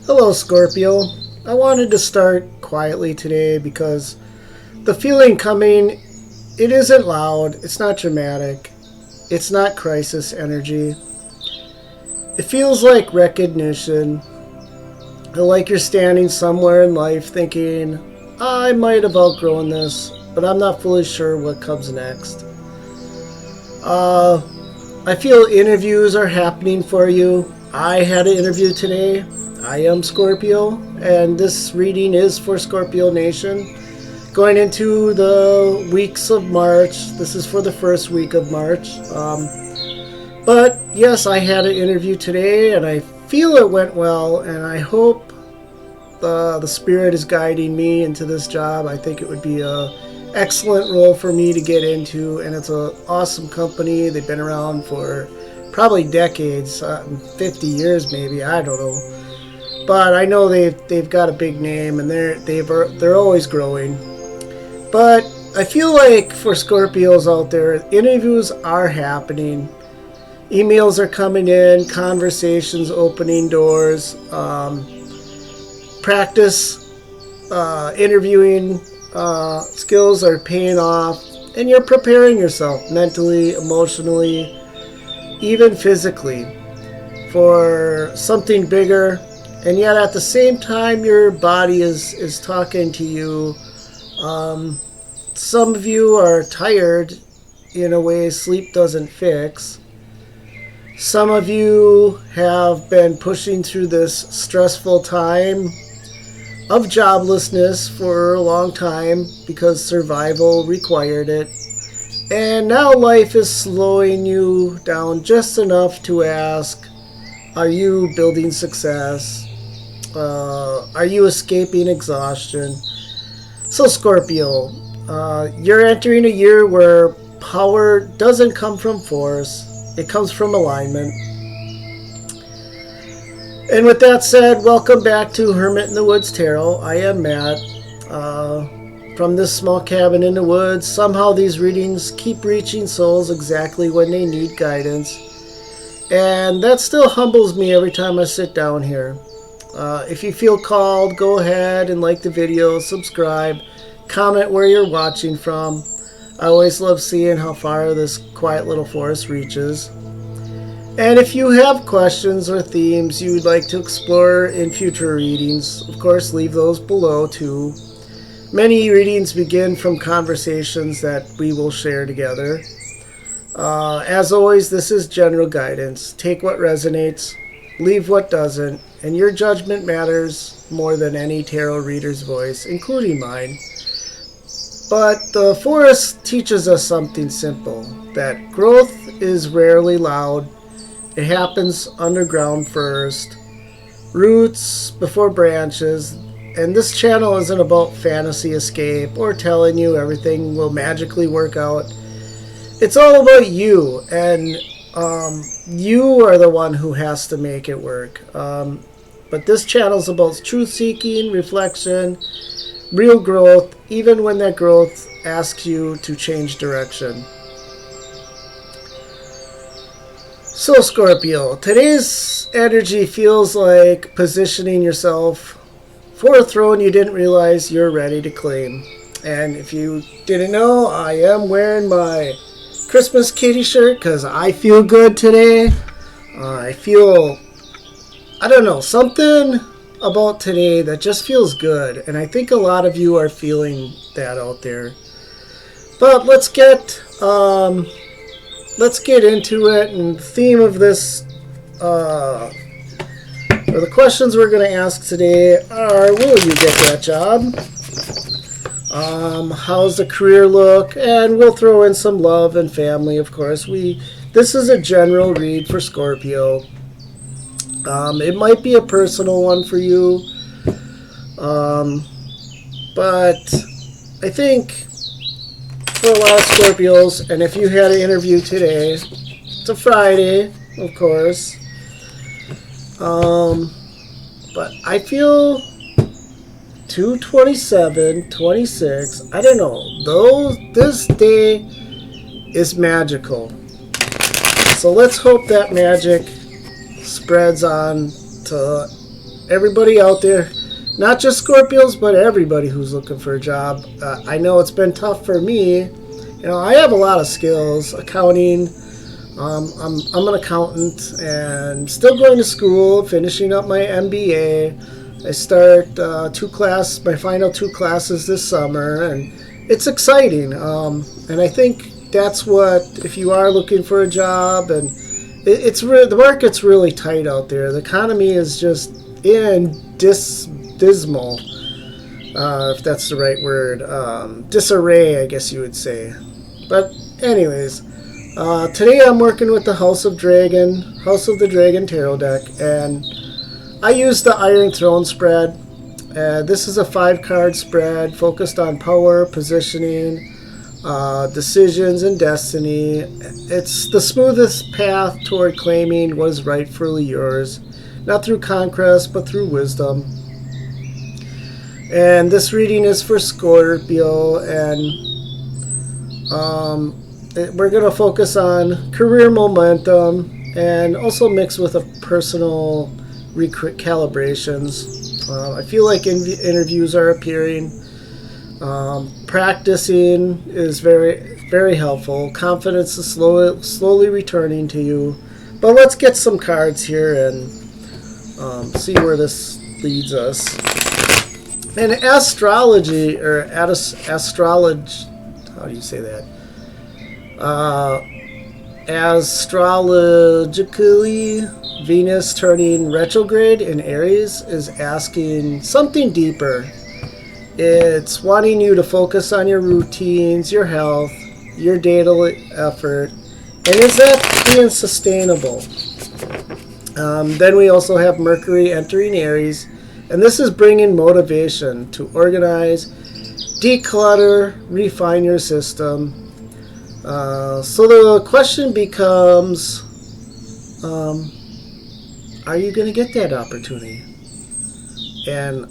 Hello, Scorpio. I wanted to start quietly today because the feeling coming, it isn't loud, it's not dramatic, it's not crisis energy. It feels like recognition, like you're standing somewhere in life thinking, I might have outgrown this, but I'm not fully sure what comes next. Uh, I feel interviews are happening for you. I had an interview today. I am Scorpio, and this reading is for Scorpio Nation. Going into the weeks of March. This is for the first week of March. But yes, I had an interview today, and I feel it went well, and I hope the spirit is guiding me into this job. I think it would be a excellent role for me to get into, and it's an awesome company. They've been around for probably decades, 50 years maybe, I don't know. But I know they've got a big name, and they're always growing. But I feel like for Scorpios out there, interviews are happening. Emails are coming in, conversations opening doors, practice interviewing skills are paying off, and you're preparing yourself mentally, emotionally, even physically for something bigger. And yet at the same time, your body is talking to you. Some of you are tired in a way sleep doesn't fix. Some of you have been pushing through this stressful time of joblessness for a long time because survival required it. And now life is slowing you down just enough to ask, are you building success? Are you escaping exhaustion? So Scorpio, you're entering a year where power doesn't come from force, it comes from alignment. And with that said, welcome back to Hermit in the Woods Tarot. I am Matt. From this small cabin in the woods, somehow these readings keep reaching souls exactly when they need guidance. And that still humbles me every time I sit down here. If you feel called, go ahead and like the video, subscribe, comment where you're watching from. I always love seeing how far this quiet little forest reaches. And if you have questions or themes you'd like to explore in future readings, of course leave those below too. Many readings begin from conversations that we will share together. As always, this is general guidance. Take what resonates, leave what doesn't, and your judgment matters more than any tarot reader's voice, including mine. But the forest teaches us something simple, that growth is rarely loud. It happens underground first, roots before branches, and this channel isn't about fantasy escape or telling you everything will magically work out. It's all about you, and you are the one who has to make it work. But this channel is about truth-seeking, reflection, real growth, even when that growth asks you to change direction. So Scorpio, today's energy feels like positioning yourself for a throne you didn't realize you're ready to claim. And if you didn't know, I am wearing my Christmas kitty shirt because I feel good today. I feel, I don't know, something about today that just feels good. And I think a lot of you are feeling that out there. But let's get into it. And the theme of this, or the questions we're going to ask today are, will you get that job? How's the career look? And we'll throw in some love and family, of course. This is a general read for Scorpio. It might be a personal one for you. But I think for a lot of Scorpios, and if you had an interview today, it's a Friday, of course. But I feel 227, 26, I don't know. This day is magical. So let's hope that magic spreads on to everybody out there, not just Scorpios, but everybody who's looking for a job. I know it's been tough for me. You know, I have a lot of skills, accounting. I'm an accountant and still going to school, finishing up my MBA. I start my final 2 classes this summer, and it's exciting. And I think that's what, if you are looking for a job, and the market's really tight out there. The economy is just dismal, if that's the right word. Disarray, I guess you would say. But anyways, today I'm working with the House of the Dragon Tarot deck, and I use the Iron Throne spread. This is a 5-card spread focused on power, positioning, decisions, and destiny. It's the smoothest path toward claiming what is rightfully yours, not through conquest, but through wisdom. And this reading is for Scorpio, and we're going to focus on career momentum and also mix with a personal recalibrations. I feel like interviews are appearing. Practicing is very, very helpful. Confidence is slowly returning to you. But let's get some cards here and see where this leads us. And astrology, or astrology, how do you say that? Astrologically, Venus turning retrograde in Aries is asking something deeper. It's wanting you to focus on your routines, your health, your daily effort, and is that being sustainable? Then we also have Mercury entering Aries, and this is bringing motivation to organize, declutter, refine your system. So the question becomes, are you going to get that opportunity? And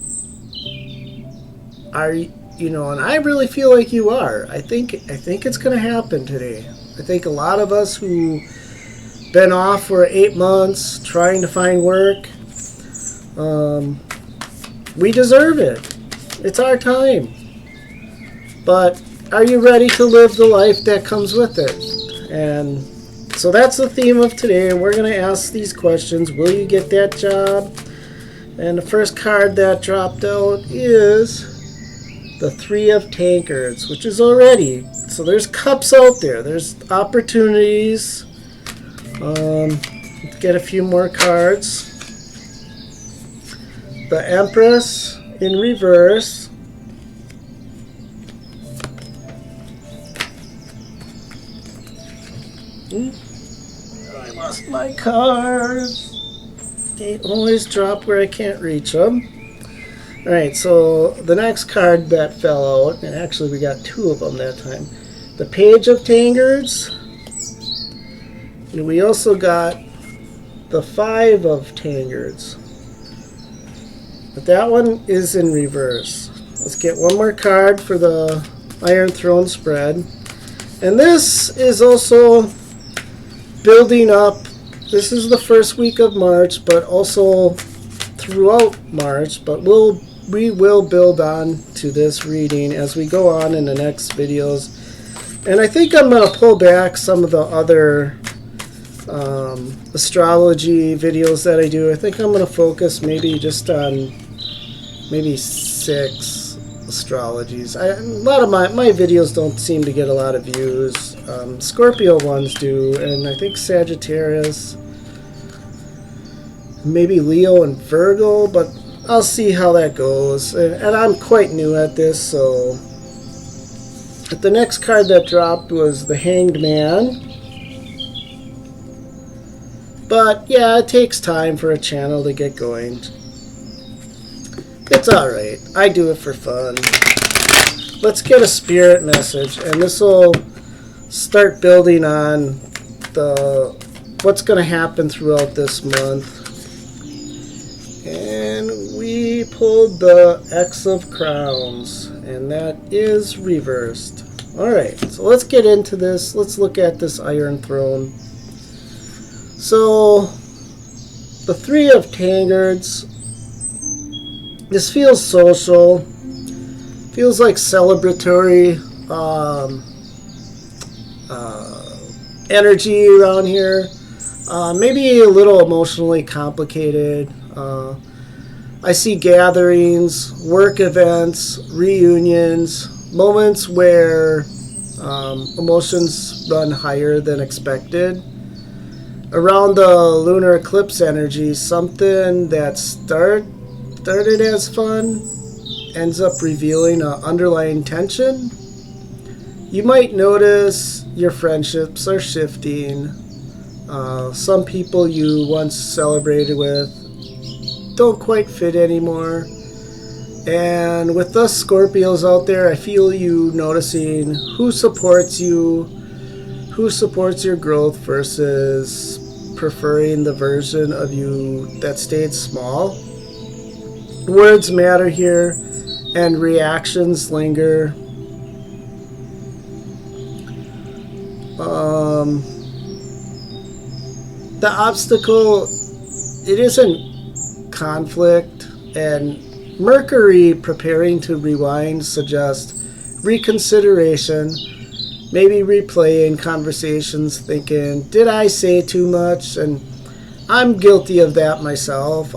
and I really feel like you are. I think it's going to happen today. I think a lot of us who been off for 8 months trying to find work, we deserve it. It's our time. But are you ready to live the life that comes with it? And so that's the theme of today. We're going to ask these questions. Will you get that job? And the first card that dropped out is the 3 of Tankards, which is already. So there's cups out there. There's opportunities. Let's get a few more cards. The Empress in reverse. I lost my cards. They always drop where I can't reach them. Alright, so the next card that fell out, and actually we got 2 of them that time. The Page of Tankards. And we also got the 5 of Tankards. But that one is in reverse. Let's get one more card for the Iron Throne spread. And this is also building up. This is the first week of March, but also throughout March. But we will build on to this reading as we go on in the next videos. And I think I'm going to pull back some of the other astrology videos that I do. I think I'm going to focus maybe just on maybe 6 astrologies. A lot of my videos don't seem to get a lot of views. Scorpio ones do, and I think Sagittarius, maybe Leo and Virgo, but I'll see how that goes. And I'm quite new at this, so. But the next card that dropped was the Hanged Man. But yeah, it takes time for a channel to get going. It's alright. I do it for fun. Let's get a spirit message, and this will start building on what's going to happen throughout this month. And we pulled the X of Crowns, and that is reversed. Alright, so let's get into this. Let's look at this Iron Throne. So, the 3 of Tankards This feels social, feels like celebratory energy around here. Maybe a little emotionally complicated. I see gatherings, work events, reunions, moments where emotions run higher than expected. Around the lunar eclipse energy, something that started as fun ends up revealing an underlying tension. You might notice your friendships are shifting. Some people you once celebrated with don't quite fit anymore. And with us Scorpios out there, I feel you noticing who supports you, who supports your growth versus preferring the version of you that stayed small. Words matter here, and reactions linger. The obstacle, it isn't conflict, and Mercury preparing to rewind suggests reconsideration, maybe replaying conversations thinking, did I say too much? And I'm guilty of that myself.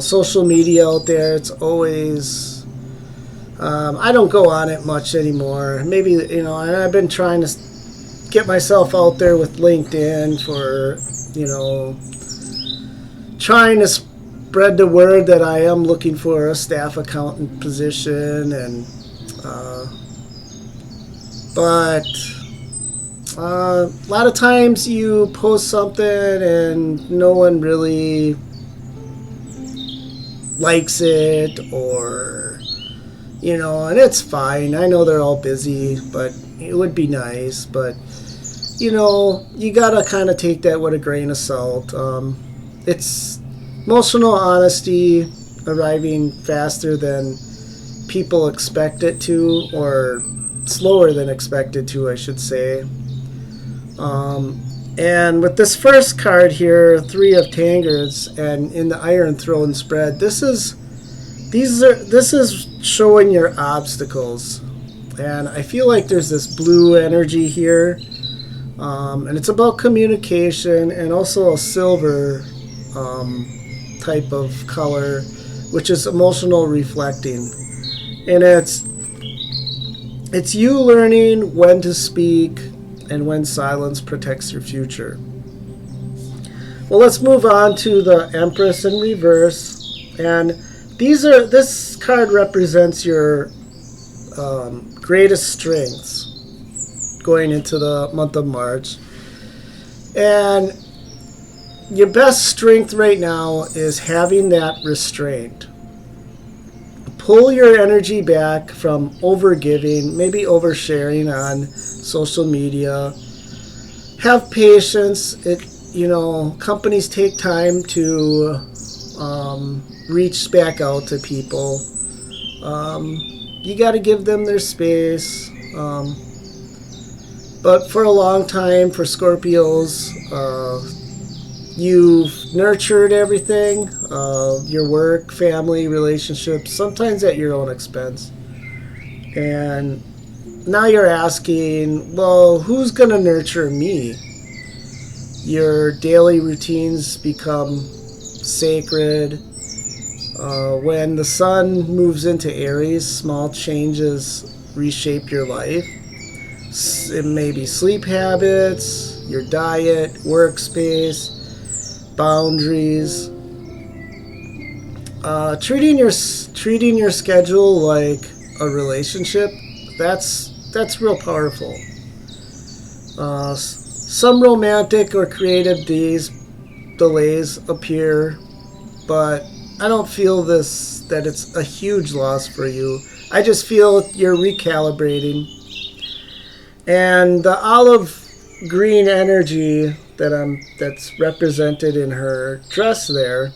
Social media out there, it's always, I don't go on it much anymore. Maybe, and I've been trying to get myself out there with LinkedIn for, trying to spread the word that I am looking for a staff accountant position, and but a lot of times you post something and no one really likes it, or and it's fine. I know they're all busy, but it would be nice. But you gotta kind of take that with a grain of salt. It's emotional honesty arriving faster than people expect it to, or slower than expected to, I should say. And with this first card here, Three of Tangards, and in the Iron Throne spread, this is showing your obstacles, and I feel like there's this blue energy here, and it's about communication, and also a silver type of color, which is emotional reflecting, and it's you learning when to speak and when silence protects your future. Well, let's move on to the Empress in reverse, and this card represents your greatest strengths going into the month of March, and your best strength right now is having that restraint. Pull your energy back from overgiving, maybe oversharing on social media. Have patience. Companies take time to reach back out to people. You got to give them their space. But for a long time, for Scorpios, you've nurtured everything, your work, family, relationships, sometimes at your own expense. And now you're asking, well, who's going to nurture me? Your daily routines become sacred. When the sun moves into Aries, small changes reshape your life. It may be sleep habits, your diet, workspace, boundaries. Treating your schedule like a relationship, that's real powerful. Some romantic or creative delays appear, but I don't feel that it's a huge loss for you. I just feel you're recalibrating. And the olive green energy that's represented in her dress there,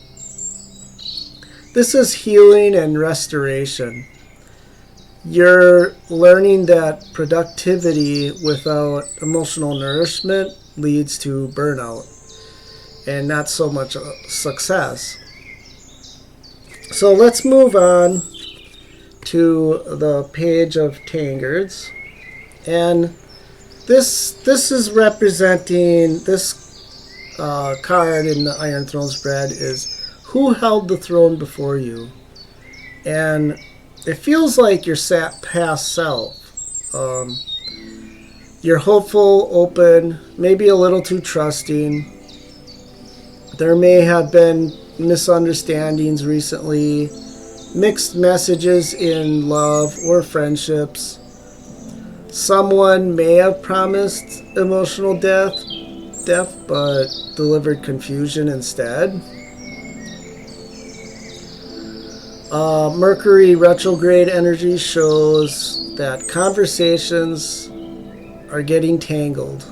this is healing and restoration. You're learning that productivity without emotional nourishment leads to burnout and not so much success. So let's move on to the page of Tangards. And this is representing this card in the Iron Throne spread is who held the throne before you. And it feels like your past self. You're hopeful, open, maybe a little too trusting. There may have been misunderstandings recently, mixed messages in love or friendships. Someone may have promised emotional depth, but delivered confusion instead. Mercury retrograde energy shows that conversations are getting tangled.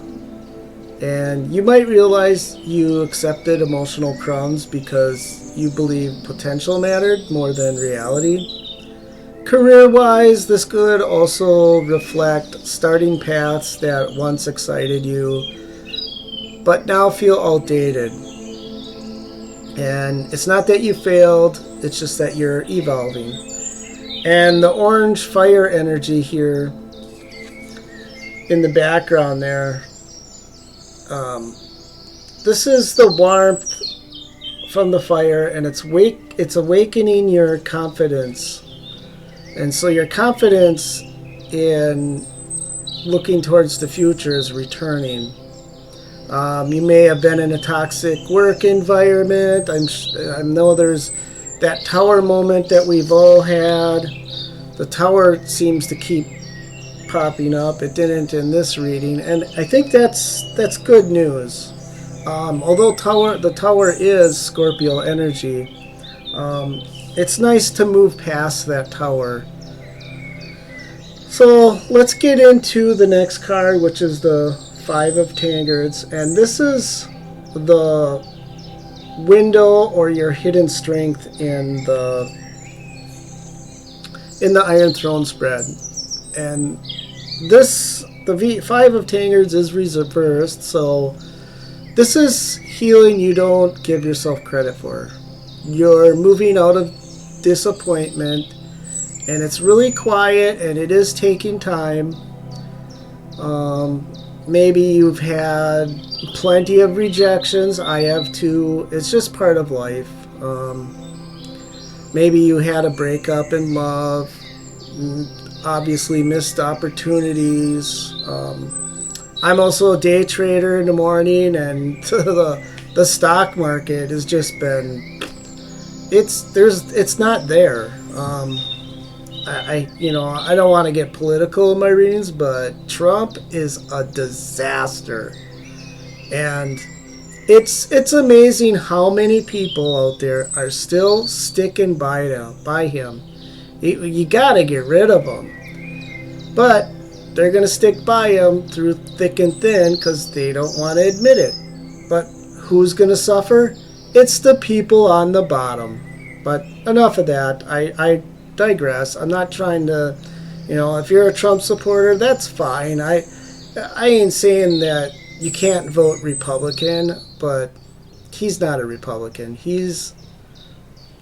And you might realize you accepted emotional crumbs because you believe potential mattered more than reality. Career-wise, this could also reflect starting paths that once excited you, but now feel outdated. And it's not that you failed, it's just that you're evolving. And the orange fire energy here in the background there, this is the warmth from the fire, and it's awakening your confidence. And so your confidence in looking towards the future is returning. You may have been in a toxic work environment. I know there's that tower moment that we've all had. The tower seems to keep popping up. It didn't in this reading, and I think that's good news. Although the tower is Scorpio energy, it's nice to move past that tower. So let's get into the next card, which is the Five of Tangards, and this is the window or your hidden strength in the Iron Throne spread. And the Five of Tangards is reversed, so this is healing you don't give yourself credit for. You're moving out of disappointment, and it's really quiet, and it is taking time. Maybe you've had plenty of rejections. I have too. It's just part of life. Maybe you had a breakup in love. Obviously missed opportunities. I'm also a day trader in the morning, and the stock market has just been it's not there. I don't want to get political in my readings, but Trump is a disaster, and it's amazing how many people out there are still sticking by him. You gotta get rid of him, but they're gonna stick by him through thick and thin because they don't want to admit it. But who's gonna suffer? It's the people on the bottom. But enough of that. I digress. I'm not trying to, if you're a Trump supporter, that's fine. I ain't saying that you can't vote Republican, but he's not a Republican. He's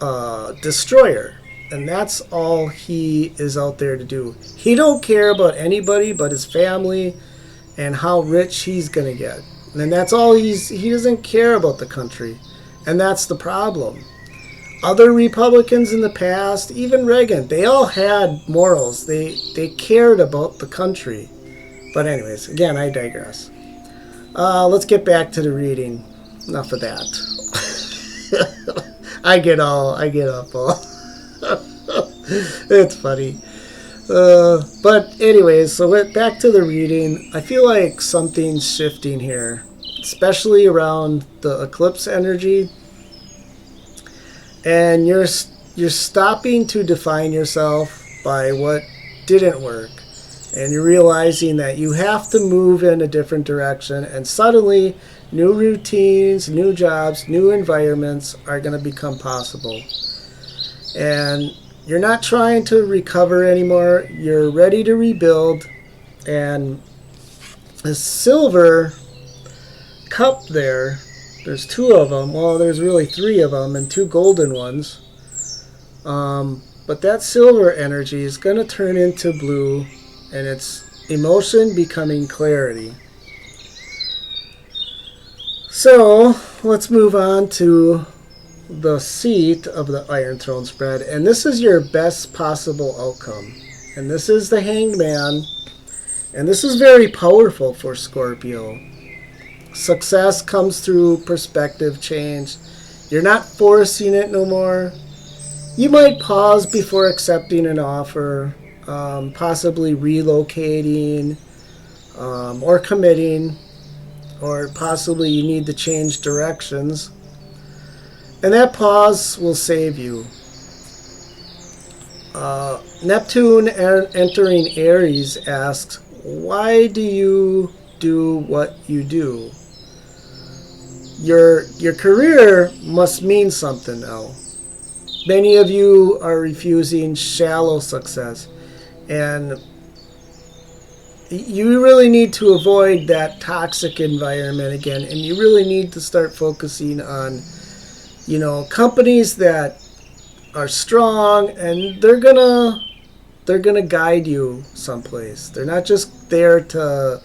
a destroyer, and that's all he is out there to do. He don't care about anybody but his family and how rich he's gonna get, and that's all he doesn't care about the country, and that's the problem. Other Republicans in the past, even Reagan, they all had morals. They cared about the country. But anyways, again, I digress. Let's get back to the reading. Enough of that. I get up all. It's funny. But anyways, so back to the reading. I feel like something's shifting here, especially around the eclipse energy. And you're stopping to define yourself by what didn't work. And you're realizing that you have to move in a different direction. And suddenly, new routines, new jobs, new environments are going to become possible. And you're not trying to recover anymore. You're ready to rebuild. And the silver cup there, there's two of them. Well, there's really three of them and two golden ones. But that silver energy is going to turn into blue, and it's emotion becoming clarity. So let's move on to the seat of the Iron Throne spread, and this is your best possible outcome. And this is the Hanged Man, and this is very powerful for Scorpio. Success comes through perspective change. You're not forcing it no more. You might pause before accepting an offer, possibly relocating, or committing, or possibly you need to change directions. And that pause will save you. Neptune entering Aries asks, why do you do what you do? Your career must mean something now. Many of you are refusing shallow success, and you really need to avoid that toxic environment again, and you really need to start focusing on, companies that are strong, and they're gonna guide you someplace. They're not just there to,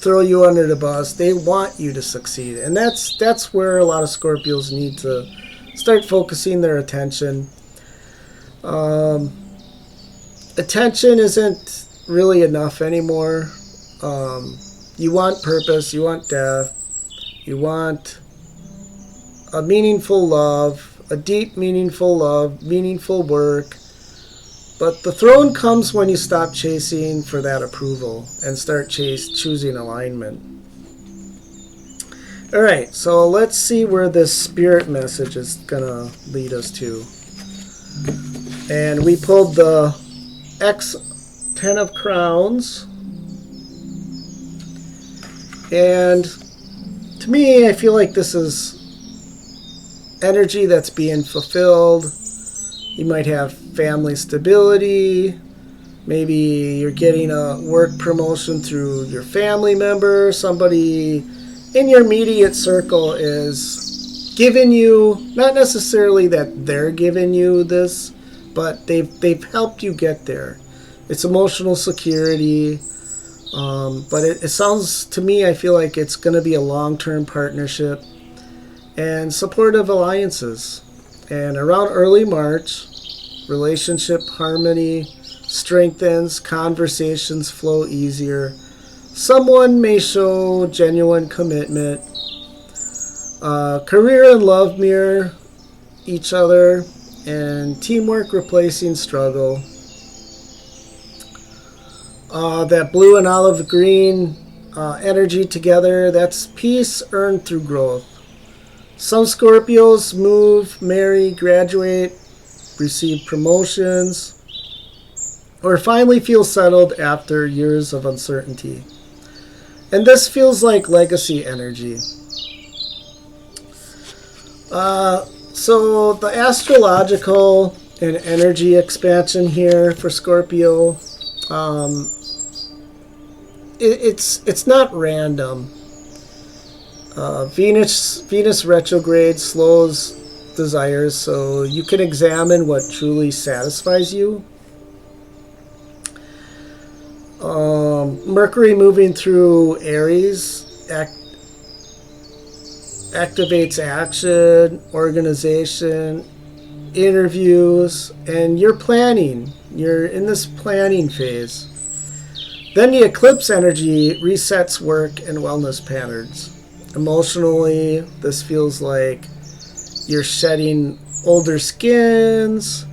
throw you under the bus. They want you to succeed, and that's where a lot of Scorpios need to start focusing their attention. Attention isn't really enough anymore. You want purpose, you want depth, you want a meaningful love, a deep meaningful love, meaningful work. But the throne comes when you stop chasing for that approval and start choosing alignment. All right, so let's see where this spirit message is going to lead us to. And we pulled the X-10 of Crowns. And to me, I feel like this is energy that's being fulfilled. You might have family stability. Maybe you're getting a work promotion through your family member. Somebody in your immediate circle is giving you, not necessarily that they're giving you this, but they've helped you get there. It's emotional security. But it sounds to me, I feel like it's going to be a long-term partnership and supportive alliances. And around early March, relationship harmony strengthens, conversations flow easier. Someone may show genuine commitment. Career and love mirror each other, and teamwork replacing struggle. That blue and olive green energy together, that's peace earned through growth. Some Scorpios move, marry, graduate, receive promotions, or finally feel settled after years of uncertainty. And this feels like legacy energy. So the astrological and energy expansion here for Scorpio, it's not random. Venus retrograde slows desires, so you can examine what truly satisfies you. Mercury moving through Aries activates action, organization, interviews, and you're planning. You're in this planning phase. Then the eclipse energy resets work and wellness patterns. Emotionally, this feels like you're shedding older skins,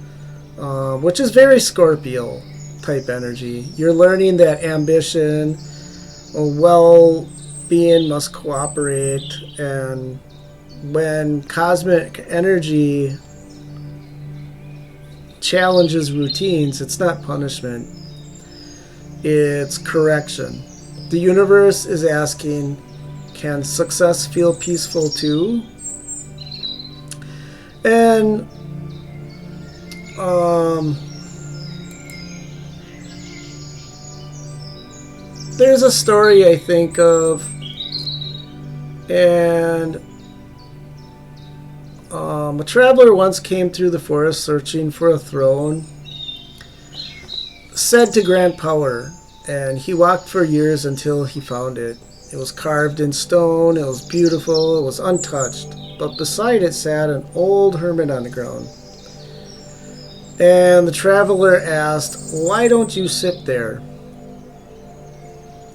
which is very Scorpio type energy. You're learning that ambition or well-being must cooperate, and when cosmic energy challenges routines, it's not punishment, it's correction. The universe is asking, can success feel peaceful too? And there's a story I think of, and A traveler once came through the forest searching for a throne said to grant power, and he walked for years until he found it. It was carved in stone, it was beautiful, it was untouched, but beside it sat an old hermit on the ground. And the traveler asked, "Why don't you sit there?"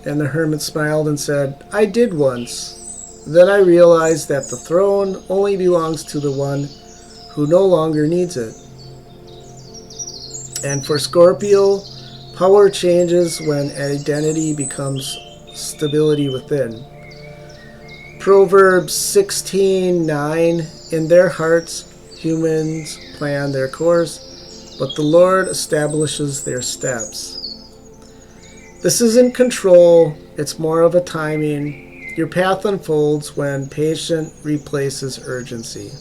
And the hermit smiled and said, "I did once. Then I realized that the throne only belongs to the one who no longer needs it." And for Scorpio, power changes when identity becomes stability within. Proverbs 16:9, "In their hearts humans plan their course, but the Lord establishes their steps." This isn't control, it's more of a timing. Your path unfolds when patience replaces urgency.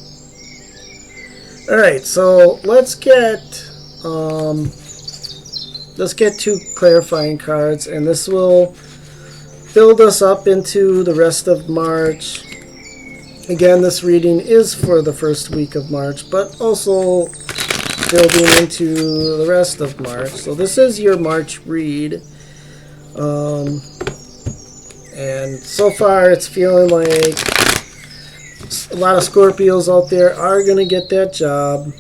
Alright, so let's get two clarifying cards, and this will build us up into the rest of March. Again, this reading is for the first week of March, but also building into the rest of March. So this is your March read. And so far it's feeling like a lot of Scorpios out there are going to get that job.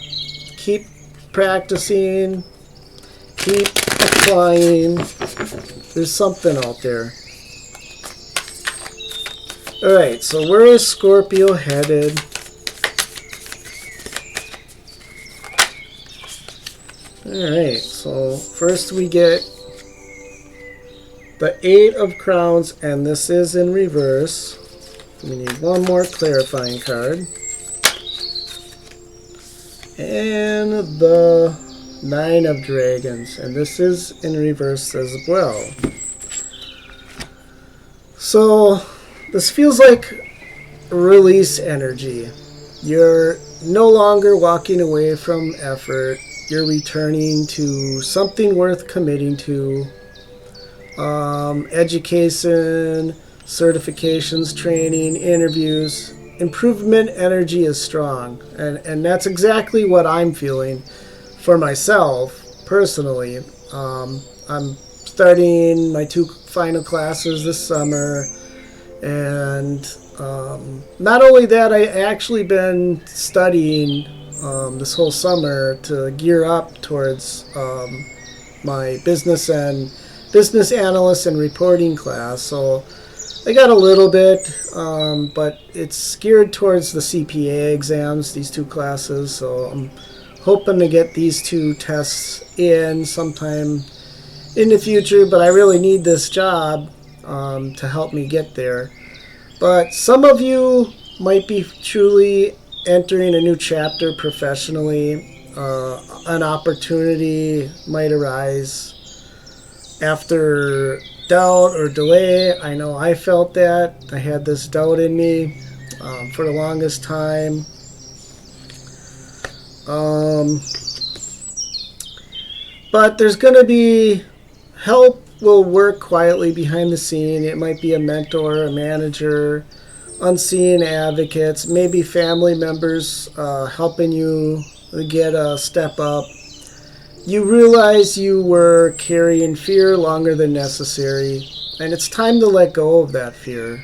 Keep practicing. Keep applying. There's something out there. Alright, so where is Scorpio headed? Alright, so first we get the Eight of Crowns, and this is in reverse. We need one more clarifying card. And the Nine of Dragons, and this is in reverse as well. So this feels like release energy. You're no longer walking away from effort. You're returning to something worth committing to. Education, certifications, training, interviews, improvement energy is strong. And that's exactly what I'm feeling for myself personally. I'm starting my 2 final classes this summer. And not only that, I actually been studying this whole summer to gear up towards my business analyst and reporting class. So I got a little bit, but it's geared towards the CPA exams, these 2 classes. So I'm hoping to get these 2 tests in sometime in the future, but I really need this job to help me get there. But some of you might be truly entering a new chapter professionally. An opportunity might arise after doubt or delay. I know I felt that. I had this doubt in me for the longest time. But there's going to be help will work quietly behind the scene. It might be a mentor, a manager, unseen advocates, maybe family members helping you get a step up. You realize you were carrying fear longer than necessary, and it's time to let go of that fear.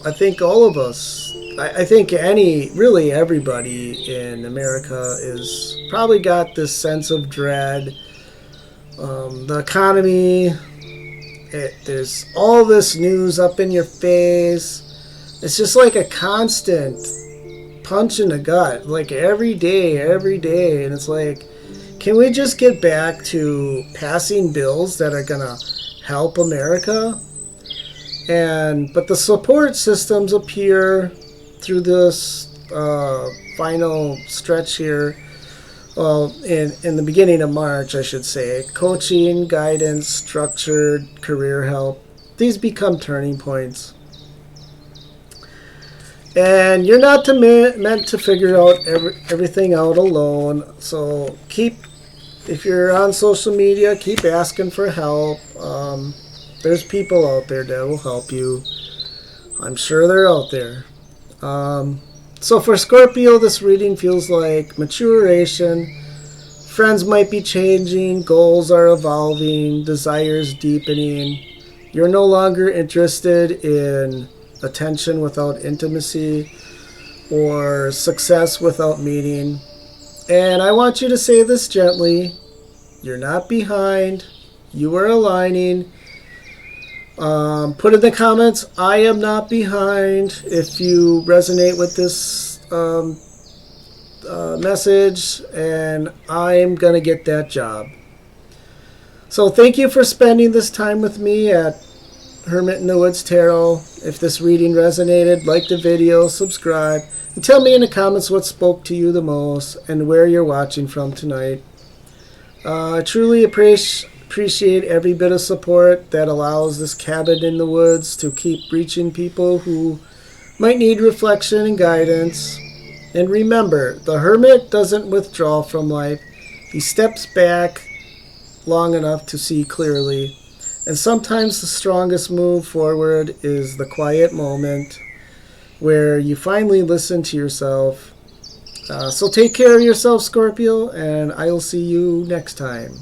I think all of us, I think really everybody in America is probably got this sense of dread. The economy, there's all this news up in your face. It's just like a constant punch in the gut, like every day, and it's like, can we just get back to passing bills that are gonna help America? But the support systems appear through this final stretch here. Well, in the beginning of March, I should say, coaching, guidance, structured career help, these become turning points. And you're not meant to figure out everything out alone. So if you're on social media, keep asking for help. There's people out there that will help you. I'm sure they're out there. So for Scorpio, this reading feels like maturation. Friends might be changing, goals are evolving, desires deepening. You're no longer interested in attention without intimacy or success without meaning. And I want you to say this gently. You're not behind. You are aligning. Put in the comments, I am not behind, if you resonate with this message, and I'm going to get that job. So thank you for spending this time with me at Hermit in the Woods Tarot. If this reading resonated, like the video, subscribe, and tell me in the comments what spoke to you the most and where you're watching from tonight. I truly appreciate every bit of support that allows this cabin in the woods to keep reaching people who might need reflection and guidance. And remember, the hermit doesn't withdraw from life. He steps back long enough to see clearly. And sometimes the strongest move forward is the quiet moment where you finally listen to yourself. So take care of yourself, Scorpio, and I'll see you next time.